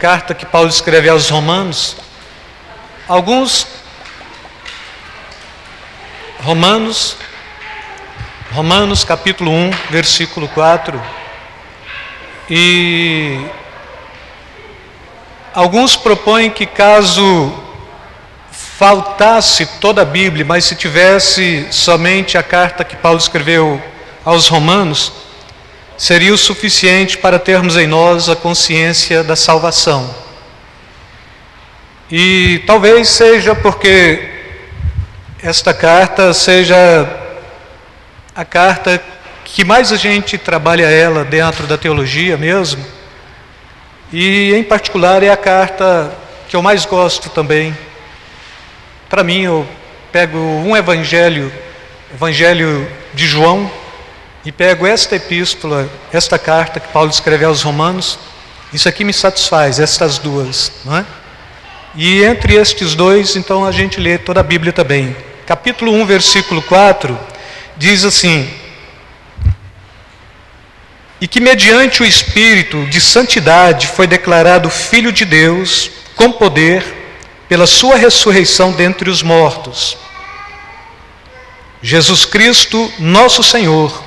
carta que Paulo escreve aos Romanos. Romanos capítulo 1, versículo 4. E alguns propõem que caso faltasse toda a Bíblia, mas se tivesse somente a carta que Paulo escreveu aos Romanos, seria o suficiente para termos em nós a consciência da salvação. E talvez seja porque esta carta seja a carta que mais a gente trabalha ela dentro da teologia mesmo, e em particular é a carta que eu mais gosto também. Para mim, eu pego um evangelho de João, e pego esta epístola, esta carta que Paulo escreve aos Romanos. Isso aqui me satisfaz, estas duas, não é? E entre estes dois, então, a gente lê toda a Bíblia também. Capítulo 1, versículo 4, diz assim: e que mediante o Espírito de santidade foi declarado Filho de Deus, com poder, pela sua ressurreição dentre os mortos, Jesus Cristo, nosso Senhor.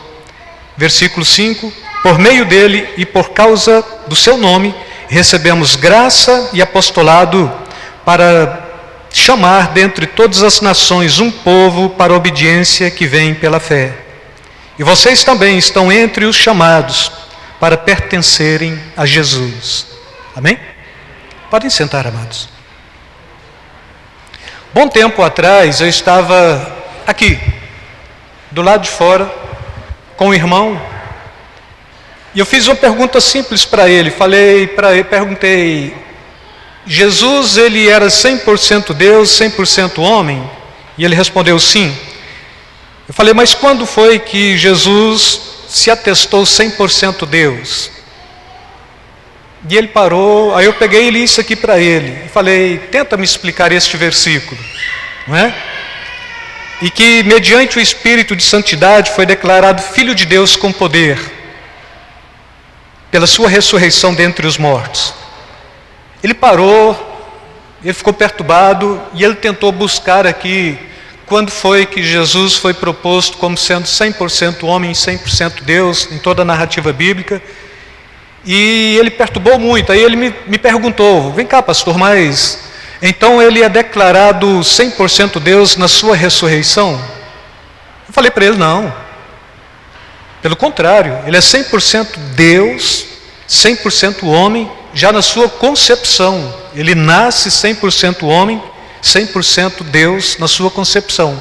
Versículo 5, por meio dele e por causa do seu nome, recebemos graça e apostolado para chamar dentre todas as nações um povo para a obediência que vem pela fé. E vocês também estão entre os chamados para pertencerem a Jesus. Amém? Podem sentar, amados. Bom tempo atrás eu estava aqui, do lado de fora, com o irmão, e eu fiz uma pergunta simples para ele. Perguntei: Jesus, ele era 100% Deus, 100% homem? E ele respondeu sim. Eu falei: mas quando foi que Jesus se atestou 100% Deus? E ele parou. Aí eu peguei e li isso aqui para ele e falei: tenta me explicar este versículo, não é? E que mediante o Espírito de santidade foi declarado Filho de Deus com poder, pela sua ressurreição dentre os mortos. Ele parou, ele ficou perturbado e ele tentou buscar aqui quando foi que Jesus foi proposto como sendo 100% homem e 100% Deus em toda a narrativa bíblica. E ele perturbou muito. Aí ele me perguntou: vem cá, pastor, mas então ele é declarado 100% Deus na sua ressurreição? Eu falei para ele: não. Pelo contrário, ele é 100% Deus, 100% homem, já na sua concepção. Ele nasce 100% homem, 100% Deus na sua concepção.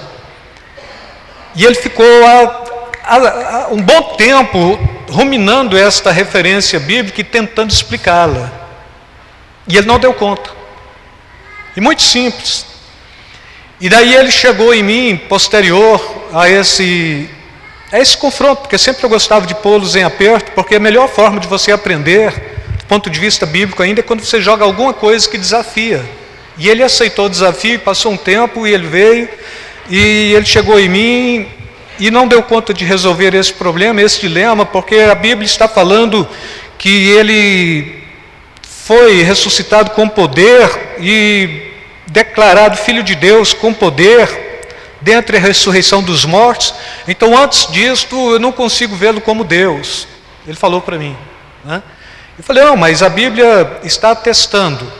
E ele ficou há um bom tempo ruminando esta referência bíblica e tentando explicá-la. E ele não deu conta. E muito simples. E daí ele chegou em mim, posterior a esse confronto, porque sempre eu gostava de pô-los em aperto, porque a melhor forma de você aprender, do ponto de vista bíblico ainda, é quando você joga alguma coisa que desafia. E ele aceitou o desafio, passou um tempo, e ele veio, e ele chegou em mim, e não deu conta de resolver esse problema, esse dilema, porque a Bíblia está falando que ele foi ressuscitado com poder e declarado Filho de Deus com poder dentre a ressurreição dos mortos. Então, antes disto, eu não consigo vê-lo como Deus. Ele falou para mim, né? Eu falei: não, mas a Bíblia está atestando,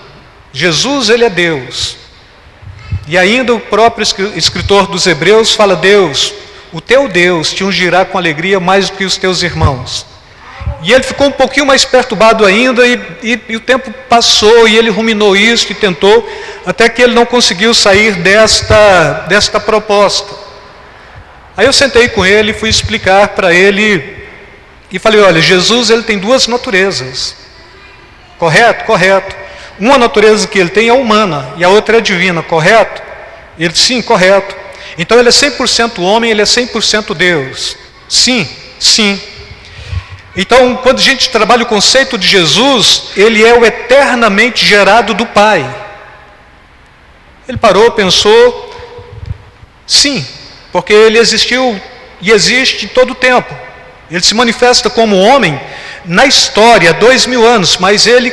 Jesus, ele é Deus. E ainda o próprio escritor dos Hebreus fala: Deus, o teu Deus te ungirá com alegria mais do que os teus irmãos. E ele ficou um pouquinho mais perturbado ainda, e o tempo passou, e ele ruminou isso e tentou, até que ele não conseguiu sair desta proposta. Aí eu sentei com ele, fui explicar para ele, e falei: olha, Jesus, ele tem duas naturezas, correto? Correto. Uma natureza que ele tem é humana, e a outra é divina, correto? Ele: sim, correto. Então ele é 100% homem, ele é 100% Deus. Sim, sim. Então, quando a gente trabalha o conceito de Jesus, ele é o eternamente gerado do Pai. Ele parou, pensou: sim, porque ele existiu e existe todo o tempo. Ele se manifesta como homem na história, 2000 anos, mas ele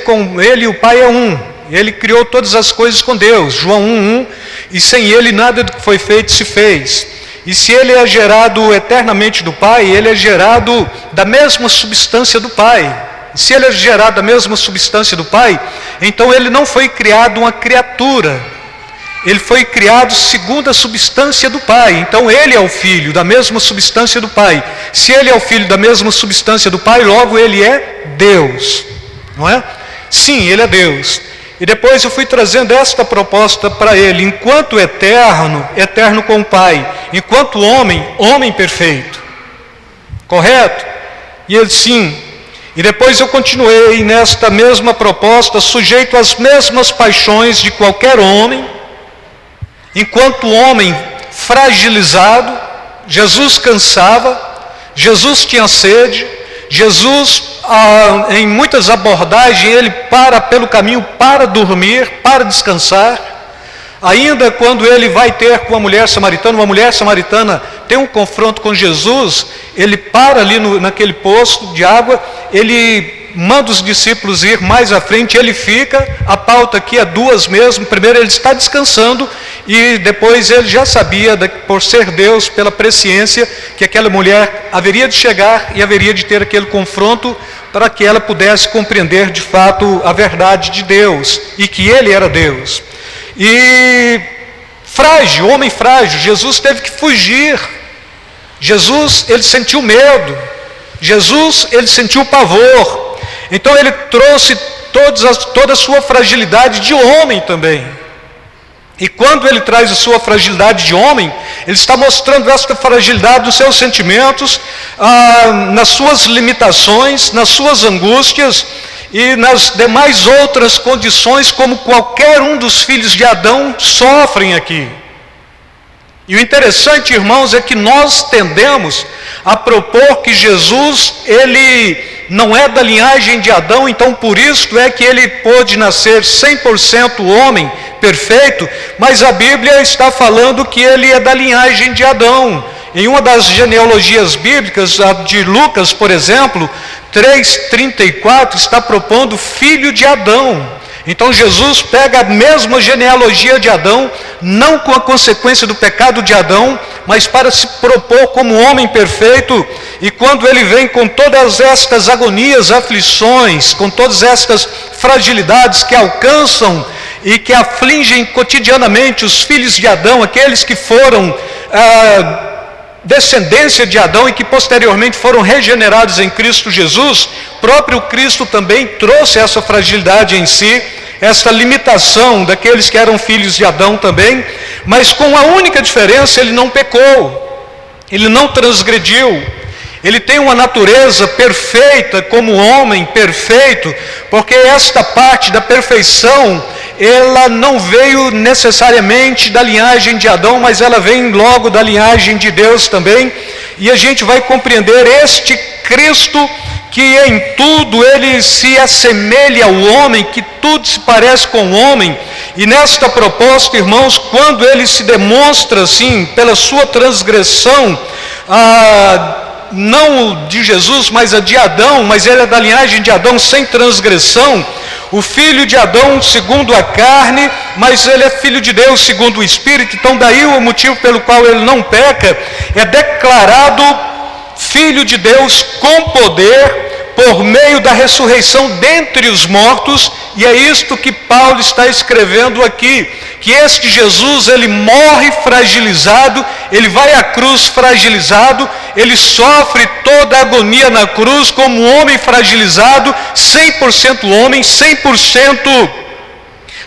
e o Pai é um. Ele criou todas as coisas com Deus, João 1:1, e sem ele nada do que foi feito se fez. E se ele é gerado eternamente do Pai, ele é gerado da mesma substância do Pai. E se ele é gerado da mesma substância do Pai, então ele não foi criado uma criatura. Ele foi criado segundo a substância do Pai. Então ele é o Filho da mesma substância do Pai. Se ele é o Filho da mesma substância do Pai, logo ele é Deus. Não é? Sim, ele é Deus. E depois eu fui trazendo esta proposta para ele. Enquanto eterno, eterno com o Pai. Enquanto homem, homem perfeito. Correto? E ele sim. E depois eu continuei nesta mesma proposta, sujeito às mesmas paixões de qualquer homem. Enquanto homem fragilizado, Jesus cansava, Jesus tinha sede, Jesus, em muitas abordagens, ele para pelo caminho para dormir, para descansar. Ainda quando ele vai ter com uma mulher samaritana tem um confronto com Jesus, ele para ali naquele poço de água, ele manda os discípulos ir mais à frente, ele fica, a pauta aqui é duas mesmo. Primeiro ele está descansando, e depois ele já sabia, por ser Deus, pela presciência, que aquela mulher haveria de chegar e haveria de ter aquele confronto, para que ela pudesse compreender de fato a verdade de Deus, e que ele era Deus. E frágil, homem frágil, Jesus teve que fugir. Jesus, ele sentiu medo. Jesus, ele sentiu pavor. Então ele trouxe toda a sua fragilidade de homem também. E quando ele traz a sua fragilidade de homem, ele está mostrando esta fragilidade dos seus sentimentos, nas suas limitações, nas suas angústias e nas demais outras condições, como qualquer um dos filhos de Adão sofrem aqui. E o interessante, irmãos, é que nós tendemos a propor que Jesus, ele não é da linhagem de Adão, então por isso é que ele pôde nascer 100% homem, perfeito, mas a Bíblia está falando que ele é da linhagem de Adão. Em uma das genealogias bíblicas, a de Lucas, por exemplo, 3:34, está propondo filho de Adão. Então Jesus pega a mesma genealogia de Adão, não com a consequência do pecado de Adão, mas para se propor como homem perfeito. E quando ele vem com todas estas agonias, aflições, com todas estas fragilidades que alcançam e que afligem cotidianamente os filhos de Adão, aqueles que foram descendência de Adão e que posteriormente foram regenerados em Cristo Jesus, próprio Cristo também trouxe essa fragilidade em si, essa limitação daqueles que eram filhos de Adão também, mas com a única diferença: ele não pecou, ele não transgrediu, ele tem uma natureza perfeita como homem perfeito, porque esta parte da perfeição, ela não veio necessariamente da linhagem de Adão, mas ela vem logo da linhagem de Deus também. E a gente vai compreender este Cristo, que em tudo ele se assemelha ao homem, que tudo se parece com o homem. E nesta proposta, irmãos, quando ele se demonstra assim, pela sua transgressão, não de Jesus, mas a de Adão, mas ele é da linhagem de Adão sem transgressão, o filho de Adão segundo a carne, mas ele é filho de Deus segundo o Espírito. Então daí o motivo pelo qual ele não peca, é declarado filho de Deus com poder, por meio da ressurreição dentre os mortos. E é isto que Paulo está escrevendo aqui, que este Jesus, ele morre fragilizado, ele vai à cruz fragilizado, ele sofre toda a agonia na cruz como homem fragilizado, 100% homem, 100%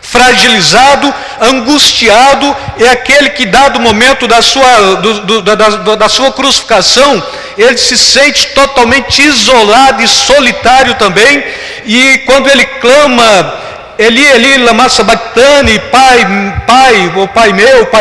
fragilizado, angustiado. É aquele que, dado o momento da sua crucificação, ele se sente totalmente isolado e solitário também. E quando ele clama: Eli, Eli, lama sabachthani, Pai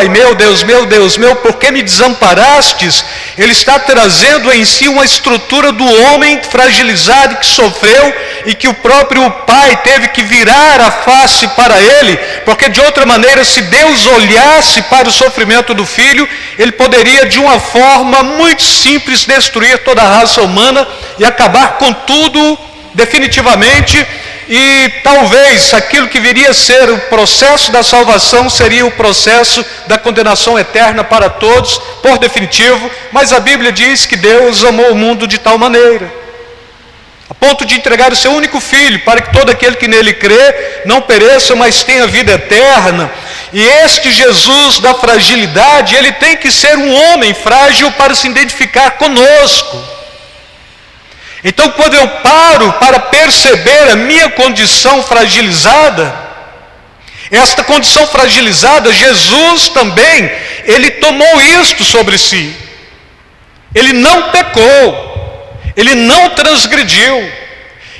meu, Deus meu, por que me desamparastes? Ele está trazendo em si uma estrutura do homem fragilizado que sofreu e que o próprio Pai teve que virar a face para ele, porque de outra maneira, se Deus olhasse para o sofrimento do Filho, ele poderia de uma forma muito simples destruir toda a raça humana e acabar com tudo definitivamente, e talvez aquilo que viria a ser o processo da salvação seria o processo da condenação eterna para todos, por definitivo, mas a Bíblia diz que Deus amou o mundo de tal maneira, a ponto de entregar o seu único filho, para que todo aquele que nele crê não pereça, mas tenha vida eterna. E este Jesus da fragilidade, ele tem que ser um homem frágil para se identificar conosco. Então, quando eu paro para perceber a minha condição fragilizada, esta condição fragilizada, Jesus também, ele tomou isto sobre si. Ele não pecou, ele não transgrediu,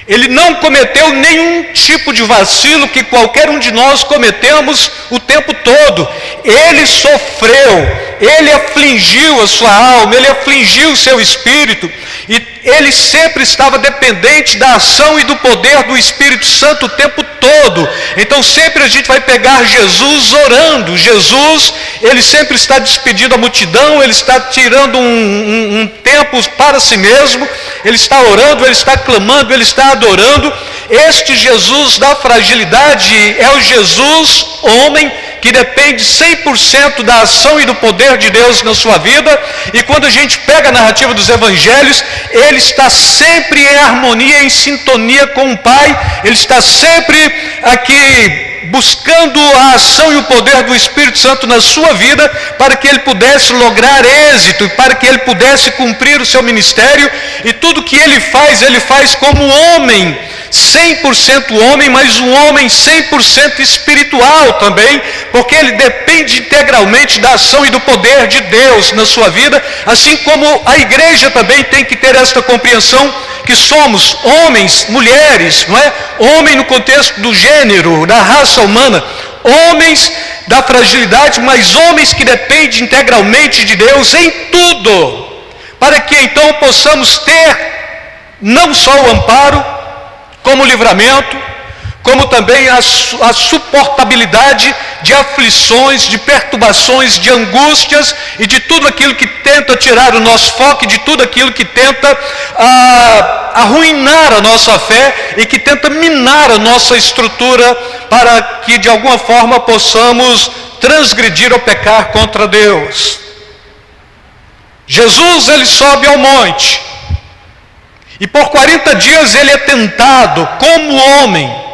ele não cometeu nenhum tipo de vacilo que qualquer um de nós cometemos o tempo todo. Ele sofreu, ele afligiu a sua alma, ele afligiu o seu espírito, e ele sempre estava dependente da ação e do poder do Espírito Santo o tempo todo. Então sempre a gente vai pegar Jesus orando. Jesus, ele sempre está despedindo a multidão, ele está tirando um tempo para si mesmo, ele está orando, ele está clamando, ele está adorando. Este Jesus da fragilidade é o Jesus homem que depende 100% da ação e do poder de Deus na sua vida. E quando a gente pega a narrativa dos evangelhos, ele está sempre em harmonia, em sintonia com o Pai. Ele está sempre aqui buscando a ação e o poder do Espírito Santo na sua vida, para que ele pudesse lograr êxito, para que ele pudesse cumprir o seu ministério. E tudo que ele faz como homem, 100% homem, mas um homem 100% espiritual também, porque ele depende integralmente da ação e do poder de Deus na sua vida, assim como a igreja também tem que ter esta compreensão, que somos homens, mulheres, não é? Homem no contexto do gênero, da raça humana, homens da fragilidade, mas homens que dependem integralmente de Deus em tudo, para que então possamos ter não só o amparo, como o livramento, como também a suportabilidade de aflições, de perturbações, de angústias e de tudo aquilo que tenta tirar o nosso foco, de tudo aquilo que tenta arruinar a nossa fé e que tenta minar a nossa estrutura, para que de alguma forma possamos transgredir ou pecar contra Deus. Jesus, ele sobe ao monte, e por 40 dias ele é tentado como homem.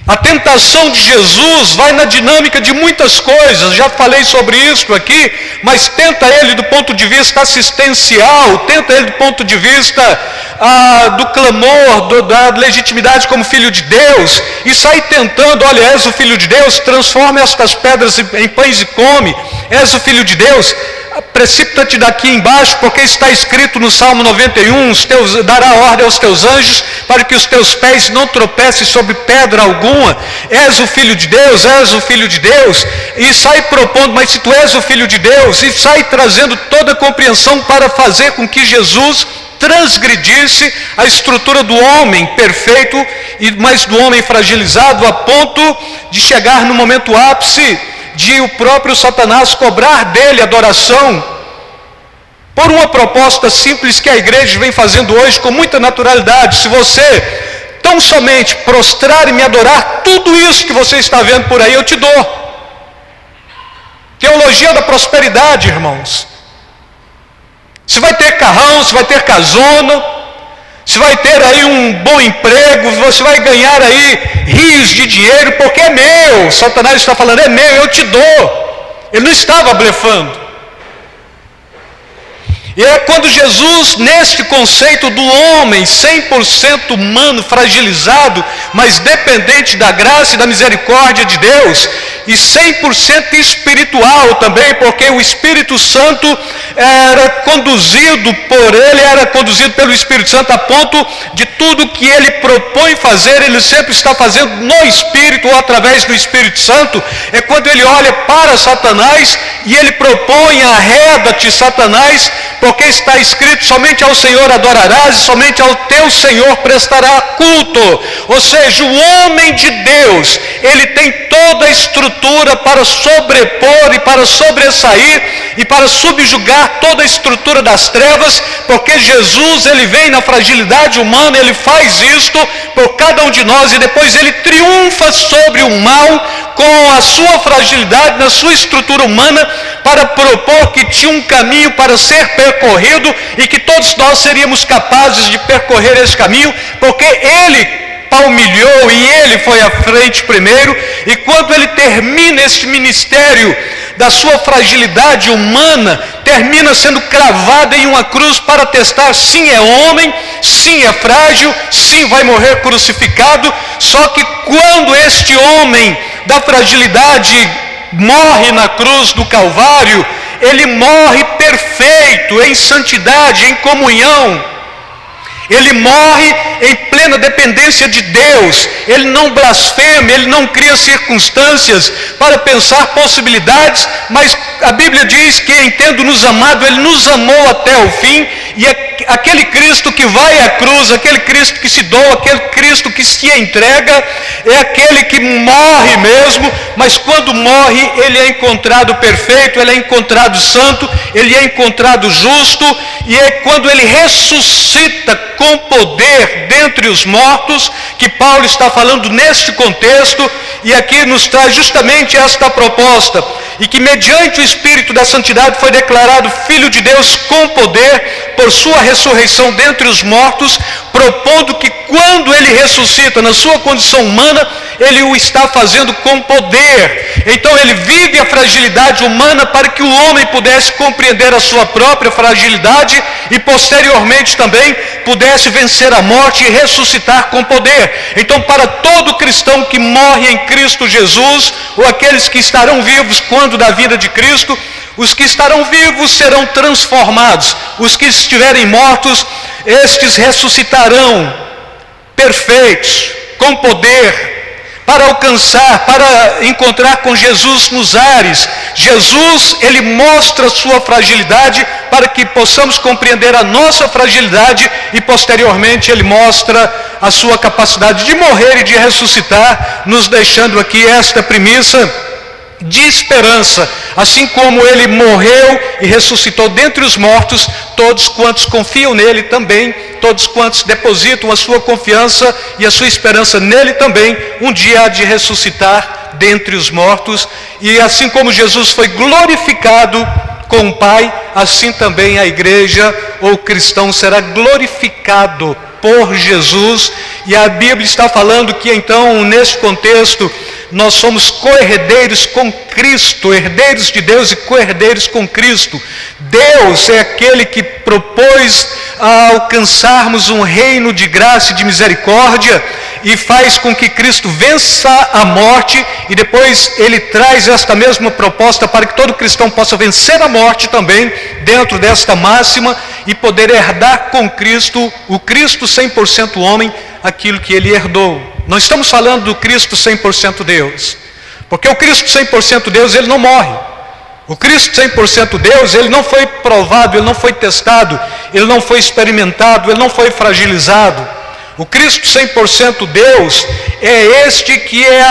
A tentação de Jesus vai na dinâmica de muitas coisas, já falei sobre isso aqui, mas tenta ele do ponto de vista assistencial, tenta ele do ponto de vista do clamor, da legitimidade como filho de Deus, e sai tentando: olha, és o filho de Deus, transforma estas pedras em pães e come. És o filho de Deus, precipita-te daqui embaixo, porque está escrito no Salmo 91, dará ordem aos teus anjos, para que os teus pés não tropecem sobre pedra alguma. És o filho de Deus, és o filho de Deus, e sai propondo: mas se tu és o filho de Deus, e sai trazendo toda a compreensão para fazer com que Jesus transgredisse a estrutura do homem perfeito, mas do homem fragilizado, a ponto de chegar no momento ápice de o próprio Satanás cobrar dele adoração, por uma proposta simples que a igreja vem fazendo hoje com muita naturalidade: se você tão somente prostrar e me adorar, tudo isso que você está vendo por aí eu te dou. Teologia da prosperidade, irmãos. Você vai ter carrão, você vai ter casona, você vai ter aí um bom emprego, você vai ganhar aí rios de dinheiro, porque é meu. Satanás está falando: é meu, eu te dou. Ele não estava blefando. E é quando Jesus, neste conceito do homem 100% humano, fragilizado, mas dependente da graça e da misericórdia de Deus, e 100% espiritual também, porque o Espírito Santo era conduzido por ele, era conduzido pelo Espírito Santo, a ponto de tudo que ele propõe fazer, ele sempre está fazendo no Espírito ou através do Espírito Santo. É quando ele olha para Satanás e ele propõe: arreda-te, Satanás, porque está escrito: somente ao Senhor adorarás e somente ao teu Senhor prestará culto. Ou seja, o homem de Deus, ele tem toda a estrutura para sobrepor e para sobressair e para subjugar toda a estrutura das trevas, porque Jesus, ele vem na fragilidade humana, ele faz isto por cada um de nós e depois ele triunfa sobre o mal com a sua fragilidade, na sua estrutura humana, para propor que tinha um caminho para ser percorrido e que todos nós seríamos capazes de percorrer esse caminho, porque ele palmilhou e ele foi à frente primeiro. E quando ele termina esse ministério da sua fragilidade humana, termina sendo cravado em uma cruz para testar: sim, é homem, sim, é frágil, sim, vai morrer crucificado. Só que quando este homem da fragilidade morre na cruz do Calvário, ele morre perfeito, em santidade, em comunhão. Ele morre em plena dependência de Deus. Ele não blasfema, ele não cria circunstâncias para pensar possibilidades, mas a Bíblia diz que, em tendo nos amado, ele nos amou até o fim. E aquele Cristo que vai à cruz, aquele Cristo que se doa, aquele Cristo que se entrega, é aquele que morre mesmo, mas quando morre, ele é encontrado perfeito, ele é encontrado santo, ele é encontrado justo. E é quando ele ressuscita com poder dentre os mortos, que Paulo está falando neste contexto, e aqui nos traz justamente esta proposta, e que mediante o Espírito da Santidade foi declarado Filho de Deus com poder, por sua ressurreição dentre os mortos, propondo que quando ele ressuscita na sua condição humana, ele o está fazendo com poder. Então ele vive a fragilidade humana para que o homem pudesse compreender a sua própria fragilidade e posteriormente também pudesse vencer a morte e ressuscitar com poder. Então, para todo cristão que morre em Cristo Jesus, ou aqueles que estarão vivos quando da vida de Cristo, os que estarão vivos serão transformados, os que estiverem mortos, estes ressuscitarão perfeitos, com poder, para alcançar, para encontrar com Jesus nos ares. Jesus, ele mostra a sua fragilidade para que possamos compreender a nossa fragilidade, e posteriormente ele mostra a sua capacidade de morrer e de ressuscitar, nos deixando aqui esta premissa de esperança. Assim como ele morreu e ressuscitou dentre os mortos, todos quantos confiam nele também, todos quantos depositam a sua confiança e a sua esperança nele também, um dia há de ressuscitar dentre os mortos. E assim como Jesus foi glorificado com o Pai, assim também a igreja ou o cristão será glorificado por Jesus. E a Bíblia está falando que então, nesse contexto, nós somos co-herdeiros com Cristo, herdeiros de Deus e co-herdeiros com Cristo. Deus é aquele que propôs alcançarmos um reino de graça e de misericórdia, e faz com que Cristo vença a morte, e depois ele traz esta mesma proposta para que todo cristão possa vencer a morte também, dentro desta máxima, e poder herdar com Cristo, o Cristo 100% homem, aquilo que ele herdou. Não estamos falando do Cristo 100% Deus, porque o Cristo 100% Deus, ele não morre. O Cristo 100% Deus, ele não foi provado, ele não foi testado, ele não foi experimentado, ele não foi fragilizado. O Cristo 100% Deus é este que é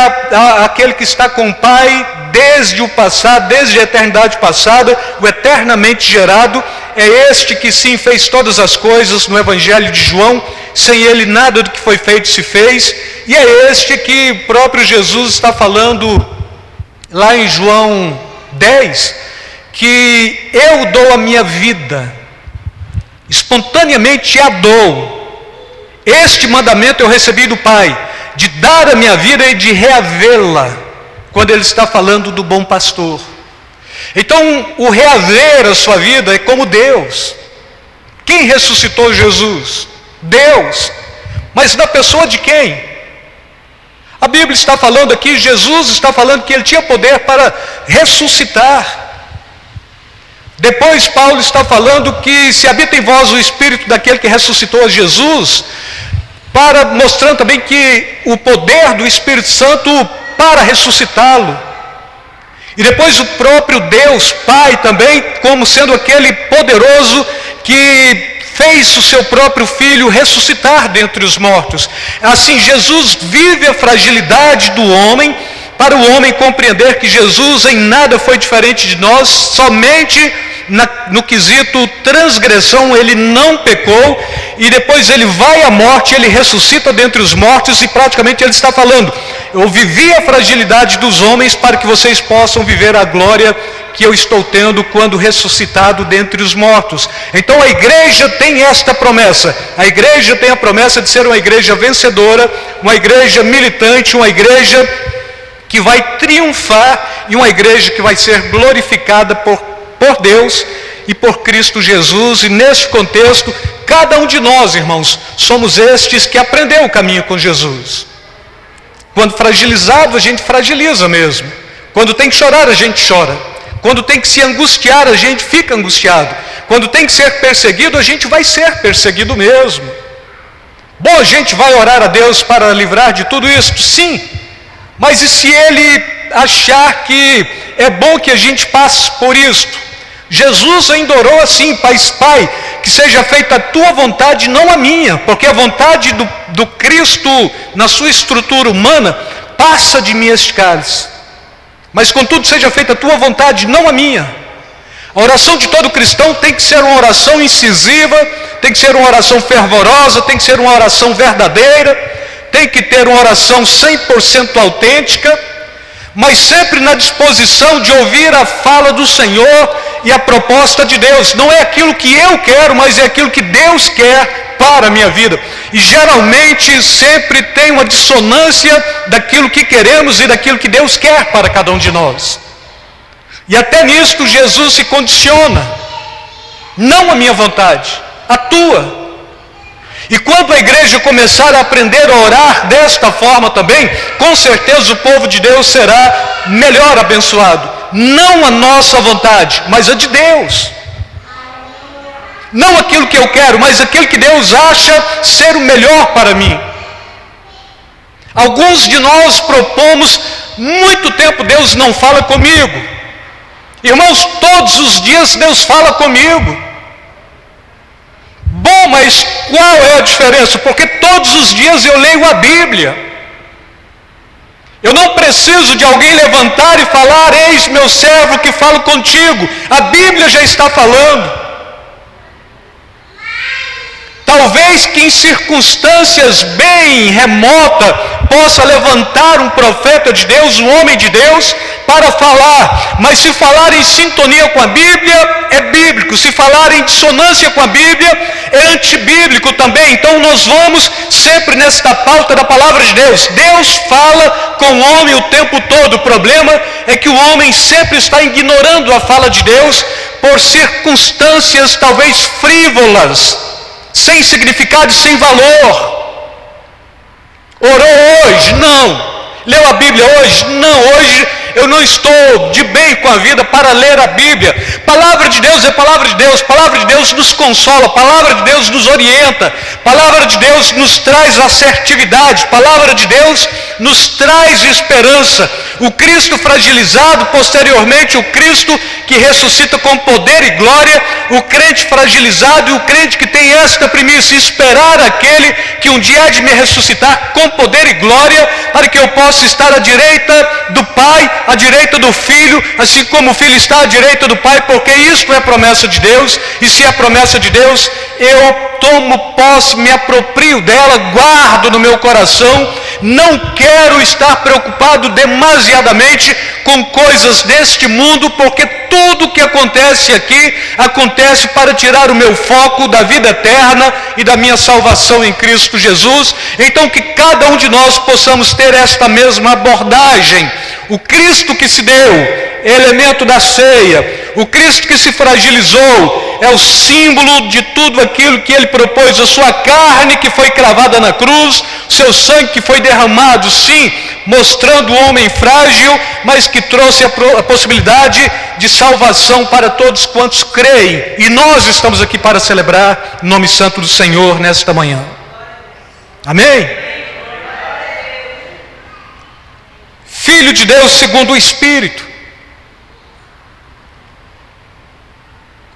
aquele que está com o Pai desde o passado, desde a eternidade passada, o eternamente gerado. É este que sim fez todas as coisas no Evangelho de João, sem ele nada do que foi feito se fez. E é este que o próprio Jesus está falando lá em João 10, que eu dou a minha vida, espontaneamente a dou. Este mandamento eu recebi do Pai, de dar a minha vida e de reavê-la, quando ele está falando do bom pastor. Então, o reaver a sua vida é como Deus. Quem ressuscitou Jesus? Deus. Mas na pessoa de quem? A Bíblia está falando aqui, Jesus está falando que ele tinha poder para ressuscitar. Depois Paulo está falando que se habita em vós o Espírito daquele que ressuscitou a Jesus, mostrando também que o poder do Espírito Santo para ressuscitá-lo. E depois o próprio Deus Pai também, como sendo aquele poderoso que fez o seu próprio Filho ressuscitar dentre os mortos. Assim, Jesus vive a fragilidade do homem, para o homem compreender que Jesus em nada foi diferente de nós, somente no quesito transgressão ele não pecou, e depois ele vai à morte, ele ressuscita dentre os mortos, e praticamente ele está falando: eu vivi a fragilidade dos homens para que vocês possam viver a glória que eu estou tendo quando ressuscitado dentre os mortos. Então a igreja tem esta promessa, a igreja tem a promessa de ser uma igreja vencedora, uma igreja militante, uma igreja que vai triunfar, e uma igreja que vai ser glorificada por Deus e por Cristo Jesus. E nesse contexto, cada um de nós, irmãos, somos estes que aprendeu o caminho com Jesus. Quando fragilizado, a gente fragiliza mesmo. Quando tem que chorar, a gente chora. Quando tem que se angustiar, a gente fica angustiado. Quando tem que ser perseguido, a gente vai ser perseguido mesmo. Bom, a gente vai orar a Deus para livrar de tudo isso? Sim. Mas e se Ele achar que é bom que a gente passe por isto? Jesus ainda orou assim: Pai, que seja feita a tua vontade, não a minha, porque a vontade do Cristo, na sua estrutura humana, passa de mim este cálice. Mas contudo seja feita a tua vontade, não a minha. A oração de todo cristão tem que ser uma oração incisiva, tem que ser uma oração fervorosa, tem que ser uma oração verdadeira, tem que ter uma oração 100% autêntica, mas sempre na disposição de ouvir a fala do Senhor e a proposta de Deus. Não é aquilo que eu quero, mas é aquilo que Deus quer para a minha vida. E geralmente sempre tem uma dissonância daquilo que queremos e daquilo que Deus quer para cada um de nós. E até nisto Jesus se condiciona: não a minha vontade, a tua. E quando a igreja começar a aprender a orar desta forma também, com certeza o povo de Deus será melhor abençoado. Não a nossa vontade, mas a de Deus. Não aquilo que eu quero, mas aquilo que Deus acha ser o melhor para mim. Alguns de nós propomos: muito tempo Deus não fala comigo. Irmãos, todos os dias Deus fala comigo. Bom, mas qual é a diferença? Porque todos os dias eu leio a Bíblia. Eu não preciso de alguém levantar e falar: eis meu servo que fala contigo. A Bíblia já está falando. Talvez que em circunstâncias bem remotas possa levantar um profeta de Deus, um homem de Deus, para falar. Mas se falar em sintonia com a Bíblia, é bíblico. Se falar em dissonância com a Bíblia, é antibíblico também. Então nós vamos sempre nesta pauta da palavra de Deus. Deus fala com o homem o tempo todo. O problema é que o homem sempre está ignorando a fala de Deus por circunstâncias talvez frívolas, sem significado e sem valor. Orou hoje? Não. Leu a Bíblia hoje? Não. Hoje eu não estou de bem com a vida para ler a Bíblia. Palavra de Deus é palavra de Deus. Palavra de Deus nos consola. Palavra de Deus nos orienta. Palavra de Deus nos traz assertividade. Palavra de Deus nos traz esperança. O Cristo fragilizado, posteriormente o Cristo que ressuscita com poder e glória. O crente fragilizado e o crente que tem esta premissa: esperar aquele que um dia há de me ressuscitar com poder e glória, para que eu possa estar à direita do Pai, à direita do Filho, assim como o Filho está à direita do Pai, porque isto é promessa de Deus. E se é promessa de Deus, eu tomo posse, me aproprio dela, guardo no meu coração. Não quero estar preocupado demasiadamente com coisas deste mundo, porque tudo que acontece aqui acontece para tirar o meu foco da vida eterna e da minha salvação em Cristo Jesus. Então que cada um de nós possamos ter esta mesma abordagem. O Cristo que se deu, elemento da ceia, o Cristo que se fragilizou, é o símbolo de tudo aquilo que Ele propôs. A sua carne que foi cravada na cruz, o seu sangue que foi derramado, sim, mostrando o homem frágil, mas que trouxe a possibilidade de salvação para todos quantos creem. E nós estamos aqui para celebrar o nome santo do Senhor nesta manhã. Amém? Filho de Deus segundo o Espírito.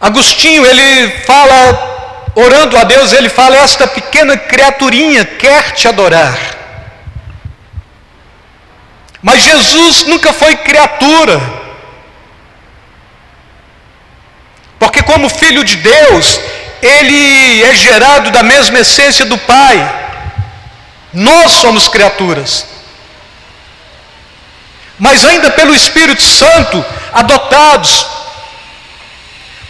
Agostinho, ele fala, orando a Deus, ele fala: esta pequena criaturinha quer te adorar. Mas Jesus nunca foi criatura, porque como Filho de Deus, ele é gerado da mesma essência do Pai. Nós somos criaturas, mas ainda pelo Espírito Santo, adotados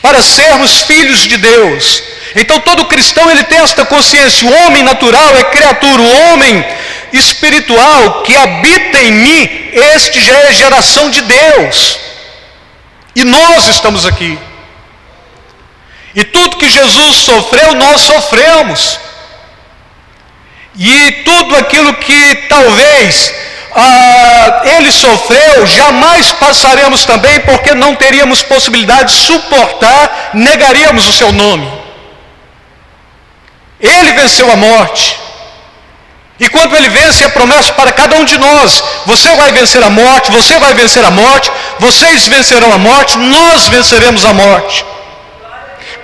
para sermos filhos de Deus. Então todo cristão, ele tem esta consciência: o homem natural é criatura, o homem espiritual que habita em mim, este já é geração de Deus, e nós estamos aqui, e tudo que Jesus sofreu, nós sofremos, e tudo aquilo que talvez ele sofreu, jamais passaremos também, porque não teríamos possibilidade de suportar, negaríamos o seu nome. Ele venceu a morte, e quando ele vence, a promessa para cada um de nós: você vai vencer a morte, você vai vencer a morte, vocês vencerão a morte, nós venceremos a morte.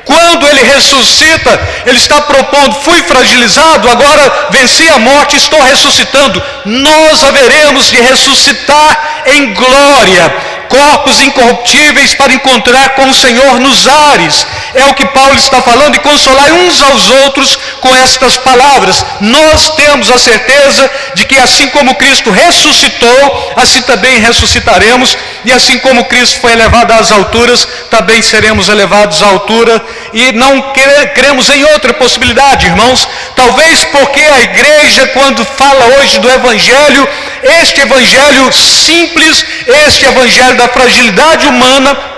Quando ele ressuscita, ele está propondo: fui fragilizado, agora venci a morte, estou ressuscitando. Nós haveremos de ressuscitar em glória, corpos incorruptíveis, para encontrar com o Senhor nos ares. É o que Paulo está falando: e consolai uns aos outros com estas palavras. Nós temos a certeza de que assim como Cristo ressuscitou, assim também ressuscitaremos, e assim como Cristo foi elevado às alturas, também seremos elevados à altura. E não cremos em outra possibilidade, irmãos. Talvez porque a igreja, quando fala hoje do Evangelho, este Evangelho simples, este Evangelho da fragilidade humana,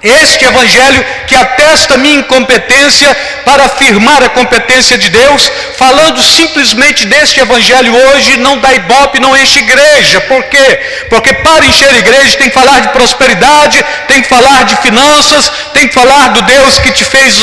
este Evangelho que atesta a minha incompetência para afirmar a competência de Deus, falando simplesmente deste Evangelho hoje, não dá ibope, não enche igreja. Por quê? Porque para encher a igreja tem que falar de prosperidade, tem que falar de finanças, tem que falar do Deus que te fez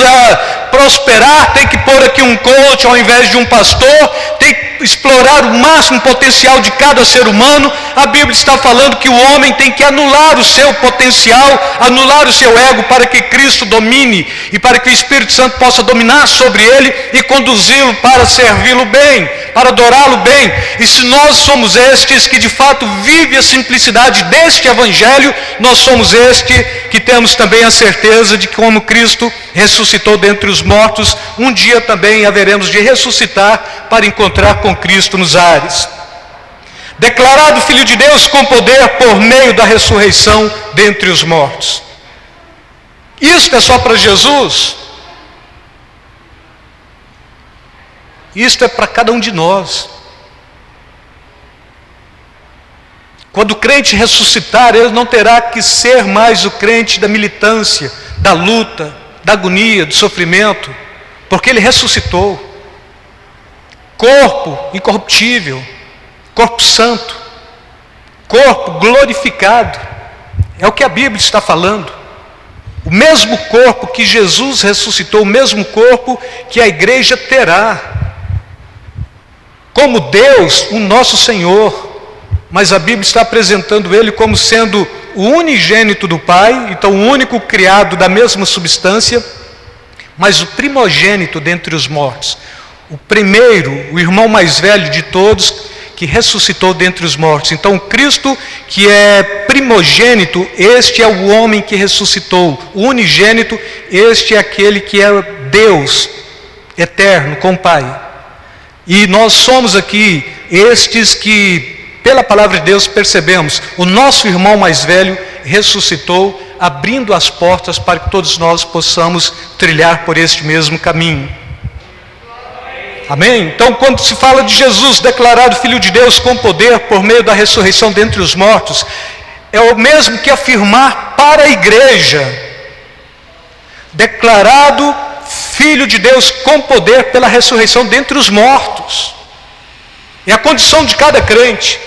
prosperar, tem que pôr aqui um coach ao invés de um pastor, tem que explorar o máximo potencial de cada ser humano. A Bíblia está falando que o homem tem que anular o seu potencial, anular o seu ego, para que Cristo domine e para que o Espírito Santo possa dominar sobre ele e conduzi-lo para servi-lo bem, para adorá-lo bem. E se nós somos estes que de fato vive a simplicidade deste Evangelho, nós somos este que temos também a certeza de que, como Cristo ressuscitou dentre os mortos, um dia também haveremos de ressuscitar para encontrar com Cristo nos ares. Declarado Filho de Deus com poder por meio da ressurreição dentre os mortos. Isto é só para Jesus? Isto é para cada um de nós. Quando o crente ressuscitar, ele não terá que ser mais o crente da militância, da luta, da agonia, do sofrimento, porque ele ressuscitou. Corpo incorruptível, corpo santo, corpo glorificado, é o que a Bíblia está falando. O mesmo corpo que Jesus ressuscitou, o mesmo corpo que a igreja terá, como Deus, o nosso Senhor. Mas a Bíblia está apresentando ele como sendo o unigênito do Pai, então o único criado da mesma substância, mas o primogênito dentre os mortos. O primeiro, o irmão mais velho de todos, que ressuscitou dentre os mortos. Então Cristo, que é primogênito, este é o homem que ressuscitou. O unigênito, este é aquele que é Deus eterno com o Pai. E nós somos aqui estes que, pela palavra de Deus, percebemos: o nosso irmão mais velho ressuscitou, abrindo as portas para que todos nós possamos trilhar por este mesmo caminho. Amém? Então, quando se fala de Jesus declarado Filho de Deus com poder por meio da ressurreição dentre os mortos, é o mesmo que afirmar para a igreja: declarado Filho de Deus com poder pela ressurreição dentre os mortos. É a condição de cada crente.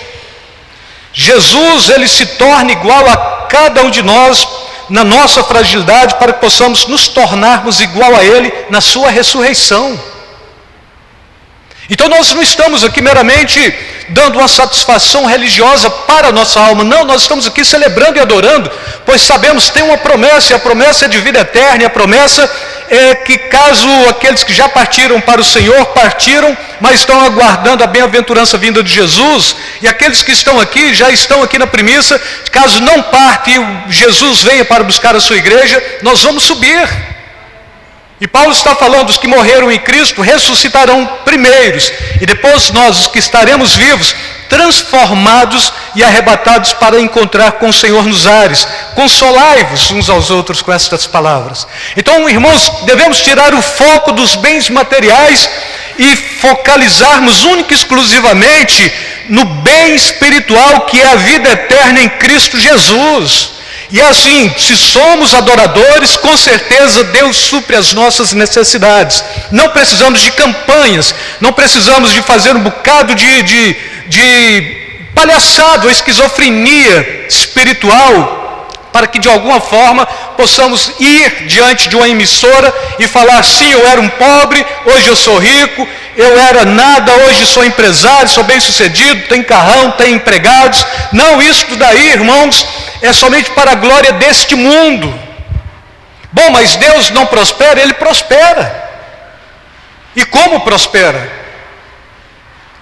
Jesus, ele se torna igual a cada um de nós na nossa fragilidade, para que possamos nos tornarmos igual a ele na sua ressurreição. Então nós não estamos aqui meramente dando uma satisfação religiosa para a nossa alma, não, nós estamos aqui celebrando e adorando, pois sabemos que tem uma promessa, e a promessa é de vida eterna, e a promessa é que caso aqueles que já partiram para o Senhor, partiram, mas estão aguardando a bem-aventurança vinda de Jesus, e aqueles que estão aqui, já estão aqui na premissa, caso não parte e Jesus venha para buscar a sua igreja, nós vamos subir. E Paulo está falando, os que morreram em Cristo ressuscitarão primeiros, e depois nós, os que estaremos vivos, transformados e arrebatados para encontrar com o Senhor nos ares. Consolai-vos uns aos outros com estas palavras. Então, irmãos, devemos tirar o foco dos bens materiais e focalizarmos única e exclusivamente no bem espiritual, que é a vida eterna em Cristo Jesus. E assim, se somos adoradores, com certeza Deus supre as nossas necessidades. Não precisamos de campanhas, não precisamos de fazer um bocado de palhaçada ou esquizofrenia espiritual, para que de alguma forma possamos ir diante de uma emissora e falar: sim, eu era um pobre, hoje eu sou rico, eu era nada, hoje sou empresário, sou bem sucedido, tenho carrão, tenho empregados. Não, isso daí, irmãos, é somente para a glória deste mundo. Bom, mas Deus não prospera? Ele prospera. E como prospera?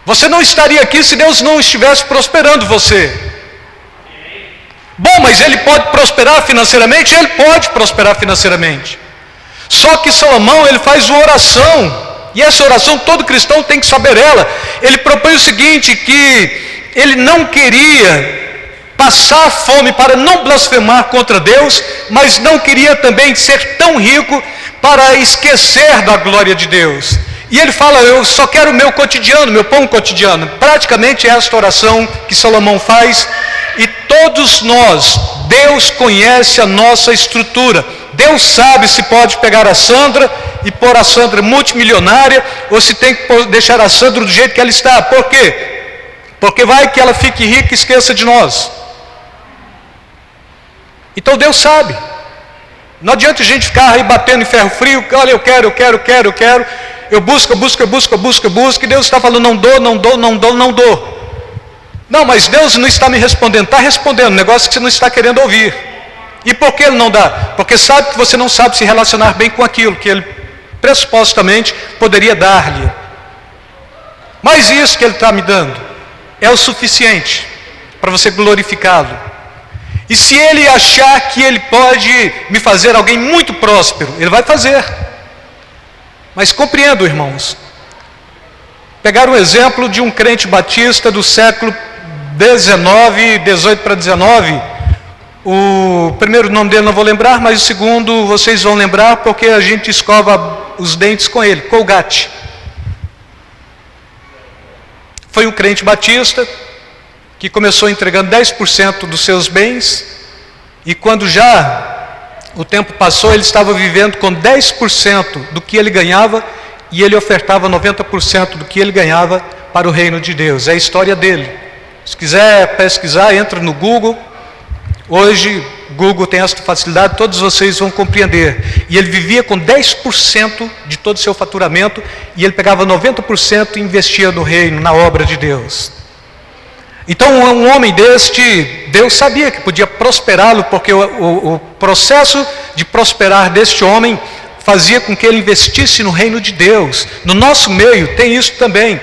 Você não estaria aqui se Deus não estivesse prosperando você. Bom, mas ele pode prosperar financeiramente? Ele pode prosperar financeiramente. Só que Salomão, ele faz uma oração, e essa oração todo cristão tem que saber ela. Ele propõe o seguinte, que ele não queria passar fome para não blasfemar contra Deus, mas não queria também ser tão rico para esquecer da glória de Deus. E ele fala: eu só quero o meu cotidiano, meu pão cotidiano. Praticamente é esta oração que Salomão faz. E todos nós, Deus conhece a nossa estrutura. Deus sabe se pode pegar a Sandra e pôr a Sandra multimilionária, ou se tem que deixar a Sandra do jeito que ela está. Por quê? Porque vai que ela fique rica e esqueça de nós. Então Deus sabe. Não adianta a gente ficar aí batendo em ferro frio: olha, eu quero. Eu busco, e Deus está falando: não dou. Não, mas Deus não está me respondendo. Está respondendo, negócio que você não está querendo ouvir. E por que Ele não dá? Porque sabe que você não sabe se relacionar bem com aquilo que Ele pressupostamente poderia dar-lhe. Mas isso que Ele está me dando é o suficiente para você glorificá-lo. E se Ele achar que Ele pode me fazer alguém muito próspero, Ele vai fazer. Mas compreendo, irmãos, pegar um exemplo de um crente batista do século 18 para 19, o primeiro nome dele não vou lembrar, mas o segundo vocês vão lembrar, porque a gente escova os dentes com ele: Colgate. Foi um crente batista que começou entregando 10% dos seus bens, e quando já o tempo passou, ele estava vivendo com 10% do que ele ganhava, e ele ofertava 90% do que ele ganhava para o reino de Deus. É a história dele. Se quiser pesquisar, entra no Google. Hoje, Google tem essa facilidade, todos vocês vão compreender. E ele vivia com 10% de todo o seu faturamento, e ele pegava 90% e investia no reino, na obra de Deus. Então, um homem deste, Deus sabia que podia prosperá-lo, porque o processo de prosperar deste homem fazia com que ele investisse no reino de Deus. No nosso meio tem isso também.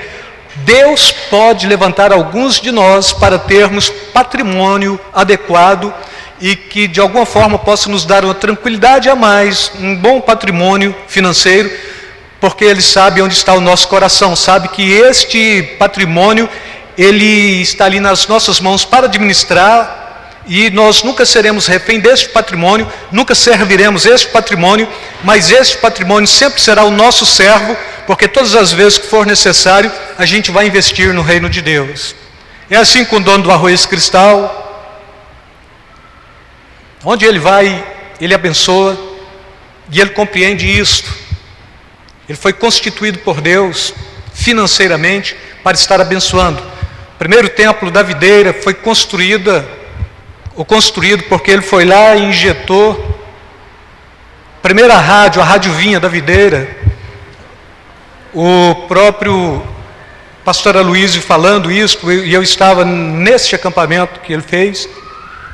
Deus pode levantar alguns de nós para termos patrimônio adequado e que de alguma forma possa nos dar uma tranquilidade a mais, um bom patrimônio financeiro, porque Ele sabe onde está o nosso coração, sabe que este patrimônio, ele está ali nas nossas mãos para administrar, e nós nunca seremos refém deste patrimônio, nunca serviremos este patrimônio, mas este patrimônio sempre será o nosso servo, porque todas as vezes que for necessário, a gente vai investir no reino de Deus. É assim com o dono do Arroz Cristal. Onde ele vai, ele abençoa, e ele compreende isto. Ele foi constituído por Deus financeiramente para estar abençoando. O primeiro templo da videira foi construído porque ele foi lá e injetou a primeira rádio, a Rádio Vinha da videira. O próprio pastor Aloysio falando isso, e eu estava nesse acampamento que ele fez.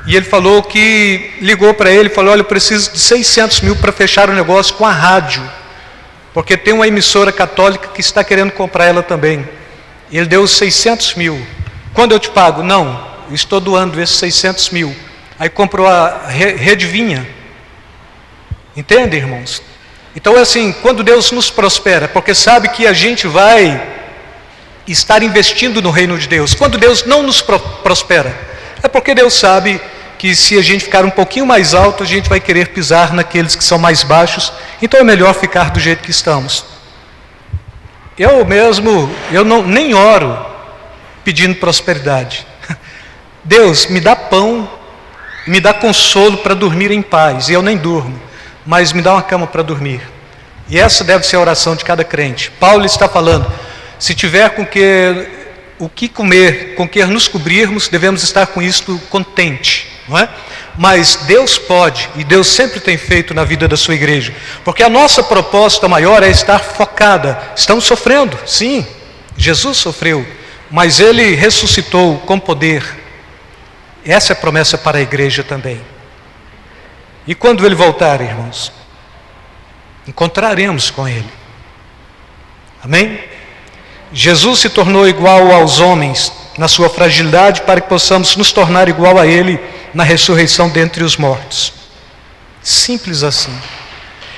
E ele falou que ligou para ele e falou: olha, eu preciso de 600 mil para fechar o negócio com a rádio, porque tem uma emissora católica que está querendo comprar ela também. E ele deu os 600 mil. Quando eu te pago? Não, eu estou doando esses 600 mil. Aí comprou a Rede Vinha. Entende, irmãos? Então é assim, quando Deus nos prospera, porque sabe que a gente vai estar investindo no reino de Deus. Quando Deus não nos prospera, é porque Deus sabe que se a gente ficar um pouquinho mais alto, a gente vai querer pisar naqueles que são mais baixos. Então é melhor ficar do jeito que estamos. Eu nem oro pedindo prosperidade. Deus, me dá pão, me dá consolo para dormir em paz. E eu nem durmo, mas me dá uma cama para dormir. E essa deve ser a oração de cada crente. Paulo está falando: se tiver o que comer, com que nos cobrirmos, devemos estar com isto contente, não é? Mas Deus pode, e Deus sempre tem feito na vida da sua igreja, porque a nossa proposta maior é estar focada. Estamos sofrendo, sim, Jesus sofreu, mas Ele ressuscitou com poder. Essa é a promessa para a igreja também. E quando Ele voltar, irmãos, encontraremos com Ele. Amém? Jesus se tornou igual aos homens na sua fragilidade, para que possamos nos tornar igual a Ele na ressurreição dentre os mortos. Simples assim.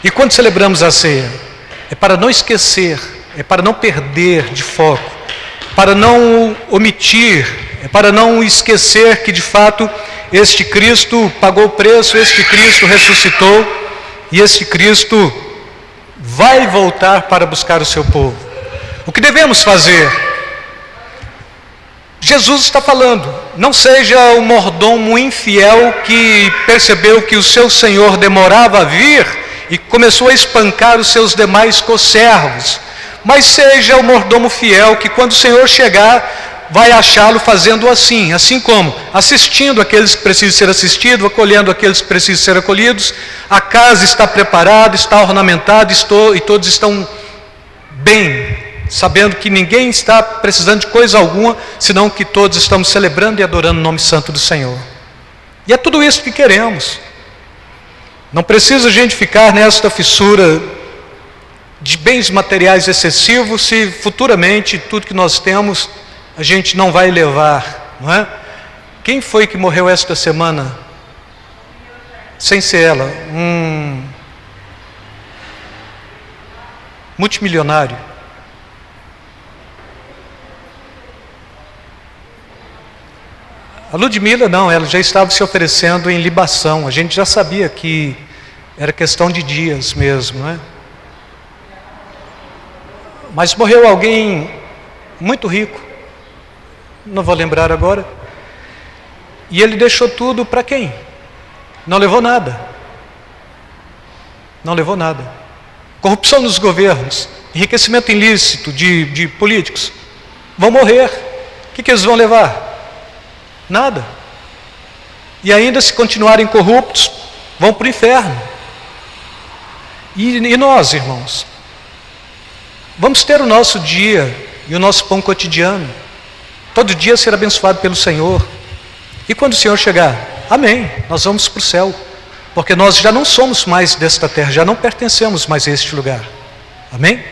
E quando celebramos a ceia, é para não esquecer, é para não perder de foco, para não omitir, é para não esquecer que de fato este Cristo pagou o preço, este Cristo ressuscitou, e este Cristo vai voltar para buscar o seu povo. O que devemos fazer? Jesus está falando: não seja o mordomo infiel que percebeu que o seu senhor demorava a vir e começou a espancar os seus demais conservos, mas seja o mordomo fiel que, quando o Senhor chegar, vai achá-lo fazendo assim como assistindo aqueles que precisam ser assistidos, acolhendo aqueles que precisam ser acolhidos. A casa está preparada, está ornamentada, e todos estão bem, sabendo que ninguém está precisando de coisa alguma, senão que todos estamos celebrando e adorando o nome santo do Senhor. E é tudo isso que queremos. Não precisa a gente ficar nesta fissura de bens materiais excessivos, se futuramente tudo que nós temos a gente não vai levar, não é? Quem foi que morreu esta semana? Sem ser ela, um multimilionário. A Ludmila não, ela já estava se oferecendo em libação. A gente já sabia que era questão de dias mesmo, não é? Mas morreu alguém muito rico, não vou lembrar agora, e ele deixou tudo para quem? Não levou nada. Não levou nada. Corrupção nos governos, enriquecimento ilícito de políticos, vão morrer. O que eles vão levar? Nada. E ainda, se continuarem corruptos, vão para o inferno. E nós, irmãos, vamos ter o nosso dia e o nosso pão cotidiano, todo dia ser abençoado pelo Senhor. E quando o Senhor chegar, amém, nós vamos para o céu, porque nós já não somos mais desta terra, já não pertencemos mais a este lugar. Amém?